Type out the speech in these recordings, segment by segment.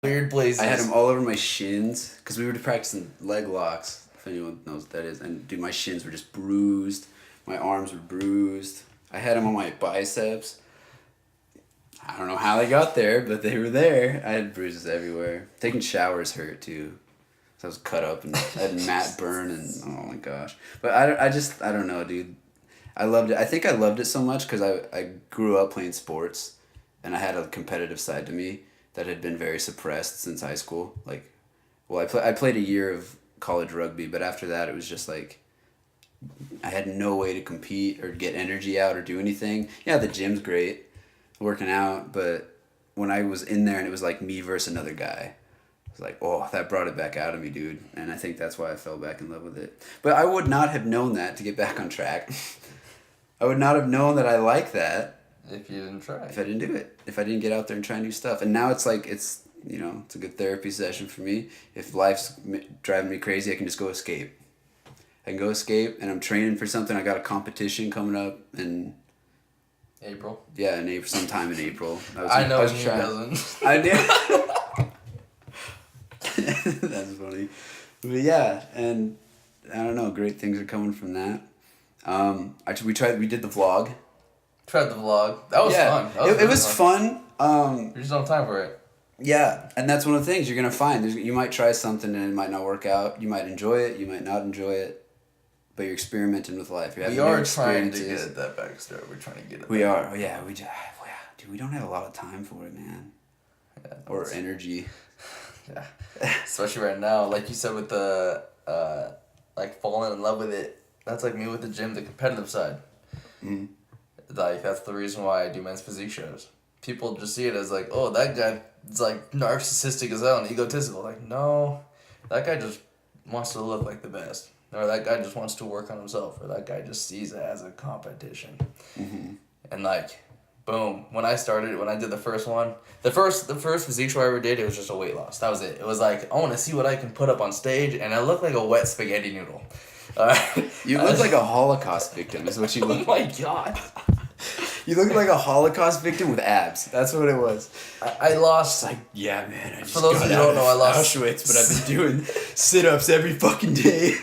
Weird places. I had them all over my shins because we were practicing leg locks, if anyone knows what that is. And dude, my shins were just bruised. My arms were bruised. I had them on my biceps. I don't know how they got there, but they were there. I had bruises everywhere. Taking showers hurt too. So I was cut up and I had matte burn and oh my gosh. But I don't know, dude. I loved it. I think I loved it so much because I grew up playing sports and I had a competitive side to me that had been very suppressed since high school. Like, well, I played a year of college rugby, but after that it was just like I had no way to compete or get energy out or do anything. Yeah, the gym's great, working out, but when I was in there and it was like me versus another guy, I was like, oh, that brought it back out of me, dude. And I think that's why I fell back in love with it. But I would not have known that to get back on track. I would not have known that I like that if you didn't try. If I didn't do it. If I didn't get out there and try new stuff. And now it's like, it's a good therapy session for me. If life's driving me crazy, I can just go escape. I can go escape, and I'm training for something. I got a competition coming up in April. Yeah, in April, sometime in April. I know he doesn't. I do. That's funny. But yeah, and I don't know. Great things are coming from that. We did the vlog. Tried the vlog. That was fun. It was fun. You just don't have time for it. Yeah, and that's one of the things you're gonna find. You might try something and it might not work out. You might enjoy it. You might not enjoy it. But you're experimenting with life. We are trying to get that backstory. We're trying to get it. We are. Oh, yeah. Dude, we don't have a lot of time for it, man. Yeah, or energy. Yeah. Especially right now, like you said, with the like falling in love with it. That's like me with the gym, the competitive side. Mm-hmm. Like that's the reason why I do men's physique shows. People just see it as like, oh, that guy is like narcissistic as hell and egotistical. Like, no, that guy just wants to look like the best. Or that guy just wants to work on himself, or that guy just sees it as a competition. Mm-hmm. And like, boom, when I did the first one, the first physique show I ever did, it was just a weight loss. That was it. It was like, I want to see what I can put up on stage, and I look like a wet spaghetti noodle. You look like a Holocaust victim is what you look like. Oh my God. You look like a Holocaust victim with abs. That's what it was. I lost. It's like, yeah, man. I just for those of you who don't know, I lost Auschwitz, but I've been doing sit-ups every fucking day.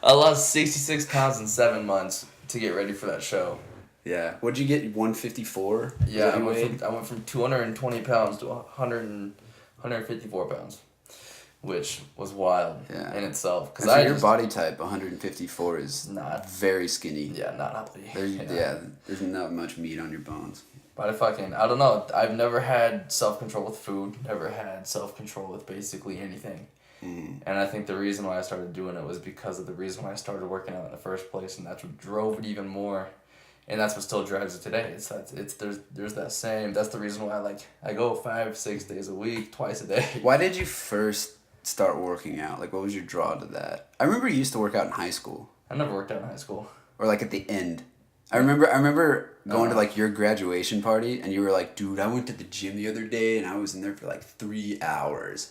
I lost 66 pounds in 7 months to get ready for that show. Yeah. What'd you get? 154? Yeah, I went from 220 pounds to 154 pounds, which was wild in itself. Because your body type, 154 is not very skinny. Yeah, not healthy. There's not much meat on your bones. But I don't know. I've never had self-control with food. Never had self-control with basically anything. Mm-hmm. And I think the reason why I started doing it was because of the reason why I started working out in the first place, and that's what drove it even more. And that's what still drives it today. There's that same. That's the reason why I go 5-6 days a week, twice a day. Why did you first start working out? Like, what was your draw to that? I remember you used to work out in high school. I never worked out in high school. Or like at the end. I remember going to like your graduation party, and you were like, dude, I went to the gym the other day and I was in there for like 3 hours.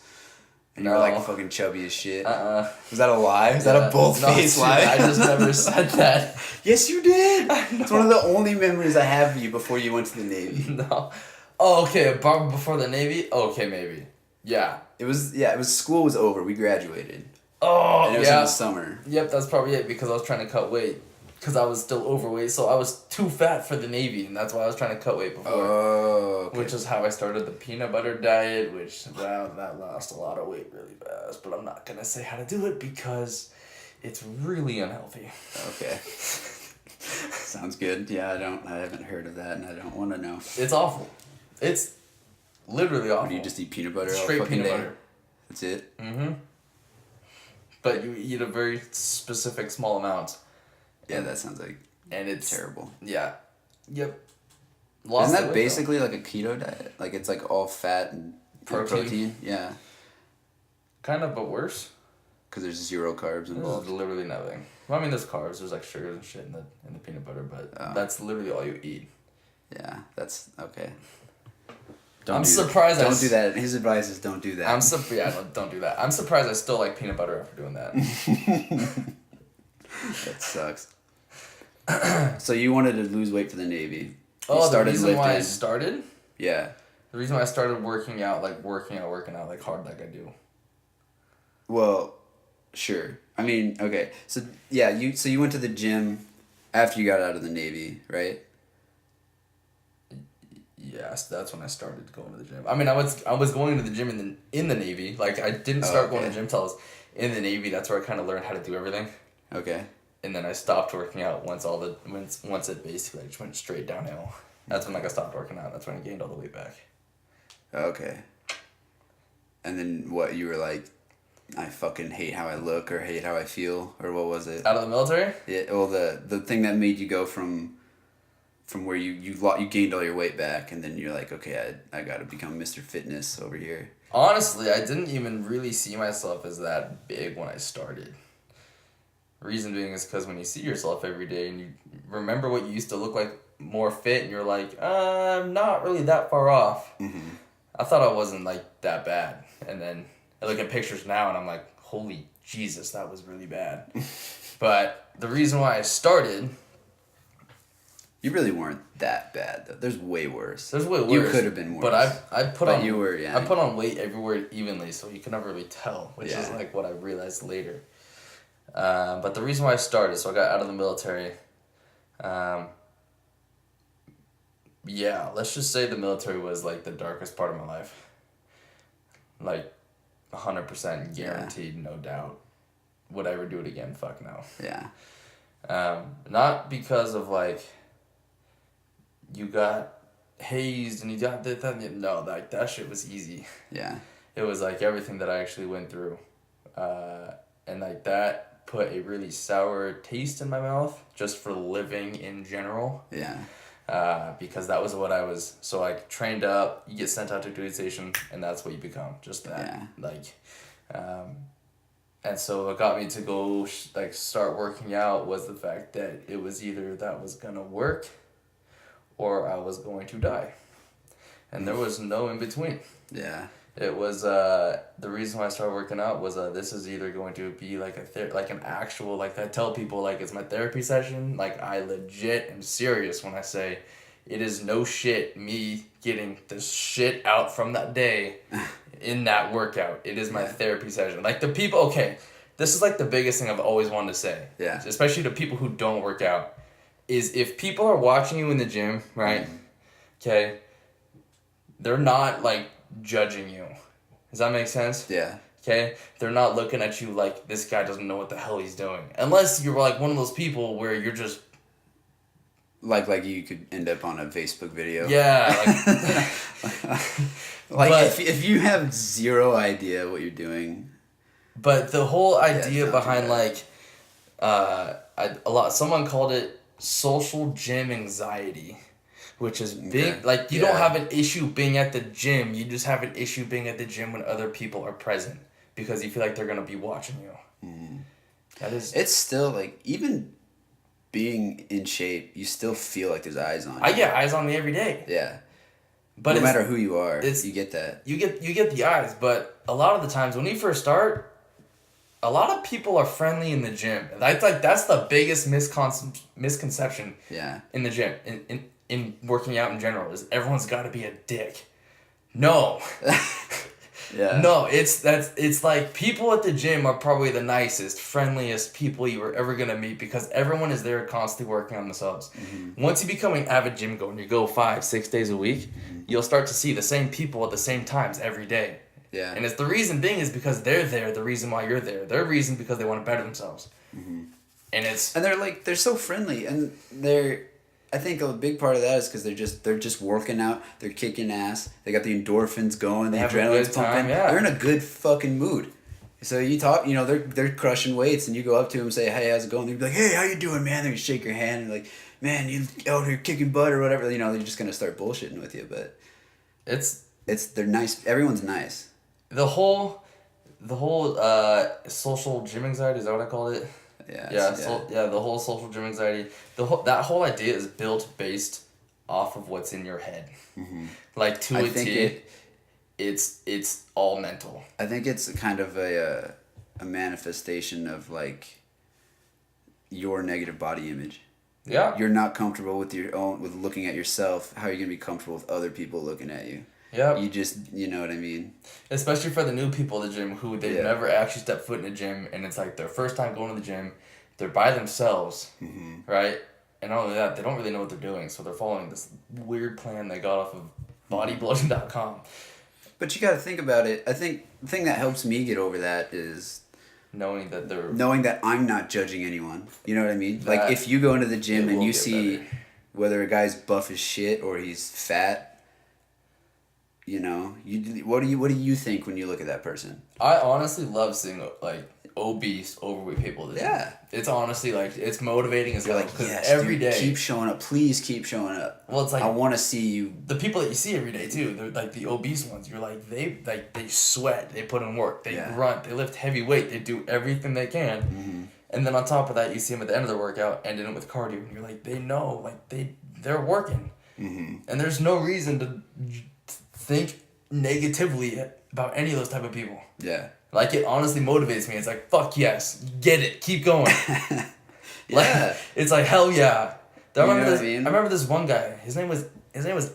And you were like fucking chubby as shit. Was that a lie? Was that a bold-faced lie? I just never said that. Yes, you did. It's one of the only memories I have of you before you went to the Navy. No. Oh, okay. Before the Navy? Okay, maybe. Yeah. It was school was over. We graduated. Oh, and it was in the summer. Yep, that's probably it, because I was trying to cut weight. Because I was still overweight, so I was too fat for the Navy, and that's why I was trying to cut weight before. Oh, okay. Which is how I started the peanut butter diet, which, that lost a lot of weight really fast. But I'm not going to say how to do it because it's really unhealthy. Okay. Sounds good. Yeah, I haven't heard of that, and I don't want to know. It's awful. It's literally awful. Or do you just eat peanut butter Straight all fucking peanut day? butter. That's it? Mm-hmm. But you eat a very specific small amount. Yeah, that sounds like it's terrible. Yeah. Yep. Isn't that basically like a keto diet? Like it's like all fat and protein? Yeah. Kind of, but worse. Because there's 0 carbs involved. There's literally nothing. Well, I mean, there's carbs. There's like sugars and shit in the peanut butter, but that's literally all you eat. Yeah, that's okay. I'm surprised. Don't do that. His advice is don't do that. Don't do that. I'm surprised I still like peanut butter after doing that. That sucks. So you wanted to lose weight for the Navy. The reason why I started? Yeah. The reason why I started working out like hard like I do. Well, sure. I mean, okay. So yeah, you went to the gym after you got out of the Navy, right? Yes, that's when I started going to the gym. I mean, I was going to the gym in the Navy. Like I didn't start going to the gym till I was in the Navy. That's where I kind of learned how to do everything. Okay. And then I stopped working out once it basically just went straight downhill. That's when like I stopped working out. That's when I gained all the weight back. Okay. And then what, you were like, I fucking hate how I look or hate how I feel, or what was it? Out of the military? Yeah. Well, the thing that made you go from where you gained all your weight back, and then you're like, okay, I got to become Mr. Fitness over here. Honestly, I didn't even really see myself as that big when I started. Reason being is because when you see yourself every day and you remember what you used to look like more fit, and you're like, I'm not really that far off. Mm-hmm. I thought I wasn't like that bad, and then I look at pictures now and I'm like, holy Jesus, that was really bad. But the reason why I started, you really weren't that bad though. There's way worse. There's way worse. You could have been worse. But I put on. You were, yeah. I put on weight everywhere evenly, so you can never really tell, which Yeah. is like what I realized later. But the reason why I started, so I got out of the military. Yeah, let's just say the military was like the darkest part of my life. Like, 100% guaranteed, no doubt. Would I ever do it again? Fuck no. Yeah. Not because of like, you got hazed and you got that. No, like that shit was easy. Yeah. It was like everything that I actually went through. And like that put a really sour taste in my mouth just for living in general. Yeah. Because that was what I was. So I trained up, you get sent out to a duty station, and that's what you become. Just that. Yeah. Like, and so what got me to go start working out was the fact that it was either that was gonna work, or I was going to die, and there was no in between. Yeah. It was the reason why I started working out was this is either going to be like an actual, like I tell people, like it's my therapy session. Like I legit am serious when I say it is no shit me getting the shit out from that day in that workout. It is my therapy session. Like the people, okay, this is like the biggest thing I've always wanted to say. Yeah. Especially to people who don't work out, is if people are watching you in the gym, right? Okay, they're not like judging you. Does that make sense? Yeah. Okay? They're not looking at you like this guy doesn't know what the hell he's doing. Unless you're like one of those people where you're just like you could end up on a Facebook video. yeah, like but, if you have zero idea what you're doing. But the whole idea don't behind do like someone called it social gym anxiety. Which is big. Okay. Like, you don't have an issue being at the gym. You just have an issue being at the gym when other people are present. Because you feel like they're going to be watching you. Mm. That is... It's still, like, even being in shape, you still feel like there's eyes on you. I get eyes on me every day. Yeah. But no matter who you are, you get that. You get the eyes. But a lot of the times, when you first start, a lot of people are friendly in the gym. That's the biggest misconception in the gym. In working out in general, is everyone's got to be a dick. No. Yeah. No, it's like people at the gym are probably the nicest, friendliest people you were ever gonna meet because everyone is there constantly working on themselves. Mm-hmm. Once you become an avid gym goer and you go 5-6 days a week, you'll start to see the same people at the same times every day. Yeah. And it's the reason being is because they're there, the reason why you're there. Their reason because they want to better themselves. Mm-hmm. And they're so friendly, and I think a big part of that is because they're just working out, they're kicking ass, they got the endorphins going, the adrenaline's pumping, they're in a good fucking mood. So you talk, they're crushing weights, and you go up to them and say, hey, how's it going? They'd be like, hey, how you doing, man? They're gonna shake your hand and like, man, you out here kicking butt or whatever. They're just gonna start bullshitting with you, but they're nice. Everyone's nice. The whole social gym anxiety, is that what I called it? The whole social gym anxiety. That whole idea is built based off of what's in your head. Mm-hmm. Like to a T, it's all mental. I think it's kind of a manifestation of like your negative body image. Yeah. You're not comfortable with with looking at yourself. How are you gonna be comfortable with other people looking at you? Yeah. You just, you know what I mean? Especially for the new people at the gym who they've Yeah. never actually stepped foot in a gym, and it's like their first time going to the gym. They're by themselves, right? And not only that, they don't really know what they're doing, so they're following this weird plan they got off of bodybuilding.com. But you got to think about it. I think the thing that helps me get over that is Knowing that I'm not judging anyone. You know what I mean? That Like if you go into the gym it and will you get see better. whether a guy's buff as shit or he's fat, you know, what do you think when you look at that person? I honestly love seeing like obese, overweight people at the gym. Yeah. It's honestly like it's motivating as You're hell like, because yes, every dude, day keep showing up. Please keep showing up. Well, it's like I want to see you. the people that you see every day too. They're like the obese ones. You're like they sweat, they put in work, they grunt, they lift heavy weight, they do everything they can, and then on top of that, you see them at the end of their workout ending it with cardio, and you're like they know, like they're working, and there's no reason to think negatively about any of those type of people. Yeah. Like it honestly motivates me. It's like fuck yes, get it, keep going. Yeah. Like, it's like hell yeah. I remember this one guy. His name was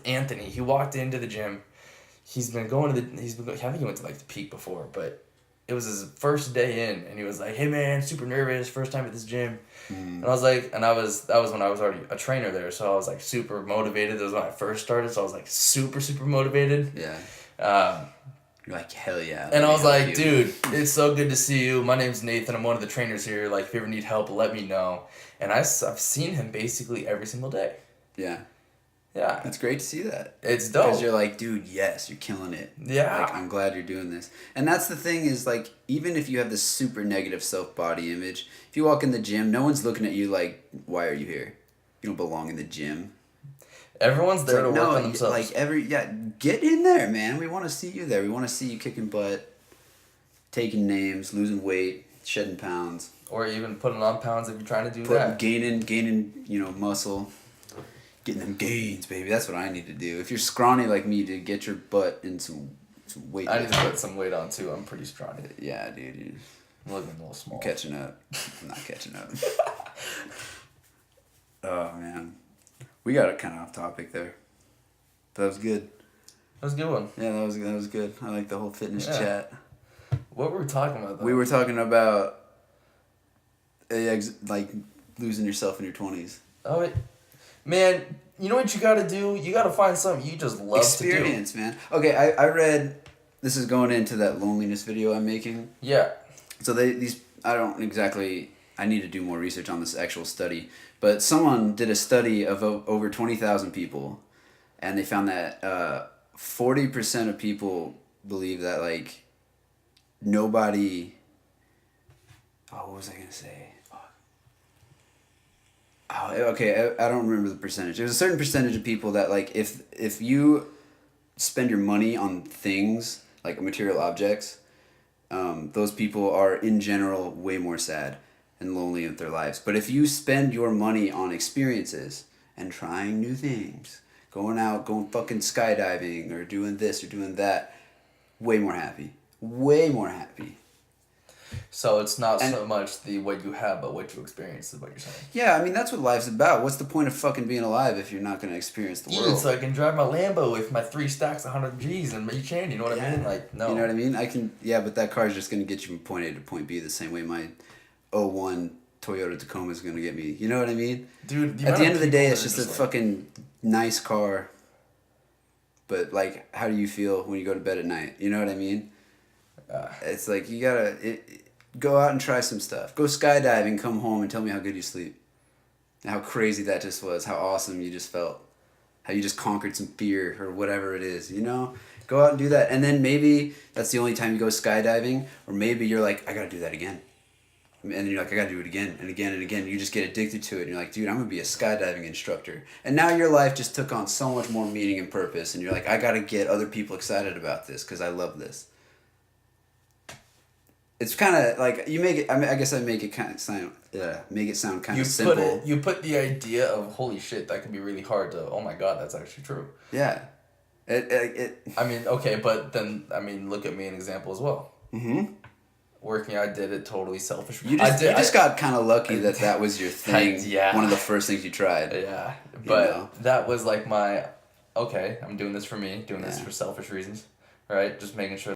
Anthony. He walked into the gym. I think he went to like the Peak before, but it was his first day in, and he was like, "Hey man, super nervous, first time at this gym." And I was like, that was when I was already a trainer there, so I was like super motivated. That was when I first started, so I was like super motivated. Yeah. You're like, hell yeah. And I was like, dude, it's so good to see you. My name's Nathan. I'm one of the trainers here. Like, if you ever need help, let me know. And I've seen him basically every single day. Yeah. Yeah. It's great to see that. It's dope. Because you're like, dude, yes, you're killing it. Yeah. Like, I'm glad you're doing this. And that's the thing is, like, even if you have this super negative self-body image, if you walk in the gym, no one's looking at you like, why are you here? You don't belong in the gym. Everyone's there to work on themselves. Like, get in there, man. We want to see you there. We want to see you kicking butt, taking names, losing weight, shedding pounds. Or even putting on pounds if you're trying to do that. Gaining, muscle. Getting them gains, baby. That's what I need to do. If you're scrawny like me, dude, get your butt in some weight. I need to put some weight on, too. I'm pretty scrawny. Yeah, dude. I'm looking a little small. I'm catching up. I'm not catching up. Oh, man. We got it kind of off topic there. That was good. That was a good one. Yeah, that was good. I like the whole fitness chat. What were we talking about, though? We were talking about, like, losing yourself in your 20s. Oh, man, you know what you gotta do? You gotta find something you just love to do. Experience, man. Okay, I read, this is going into that loneliness video I'm making. Yeah. So I need to do more research on this actual study, but someone did a study of over 20,000 people, and they found that 40% of people believe that, like, nobody... Oh, what was I going to say? Oh, okay, I don't remember the percentage. There's a certain percentage of people that, like, if you spend your money on things, like material objects, those people are, in general, way more sad and lonely with their lives. But if you spend your money on experiences and trying new things, going fucking skydiving or doing this or doing that, way more happy. Way more happy. So it's not so much what you have, but what you experience is what you're saying. Yeah, I mean, that's what life's about. What's the point of fucking being alive if you're not going to experience the world? So I can drive my Lambo with my 3 stacks of 100 G's and you can, you know what I mean? Like, no. You know what I mean? But that car is just going to get you from point A to point B the same way my 01 Toyota Tacoma is going to get me. You know what I mean? Dude, at the end of the day, it's just a fucking nice car. But, like, how do you feel when you go to bed at night? You know what I mean? It's like, you gotta... Go out and try some stuff. Go skydiving, come home, and tell me how good you sleep. And how crazy that just was. How awesome you just felt. How you just conquered some fear or whatever it is, you know? Go out and do that. And then maybe that's the only time you go skydiving. Or maybe you're like, I gotta do that again. And then you're like, I gotta do it again and again and again. You just get addicted to it. And you're like, dude, I'm gonna be a skydiving instructor. And now your life just took on so much more meaning and purpose. And you're like, I gotta get other people excited about this because I love this. It's kind of like you make it. I mean, I guess I make it kind of sound. Make it sound kind of simple. You put the idea of holy shit that could be really hard to. Oh my god, that's actually true. Yeah, I mean, okay, but then look at me an example as well. Mm-hmm. Working, I did it totally selfish. You just got kind of lucky that was your thing. Yeah. One of the first things you tried. Yeah, but that was like my okay, I'm doing this for me, doing this Yeah. for selfish reasons, right? Just making sure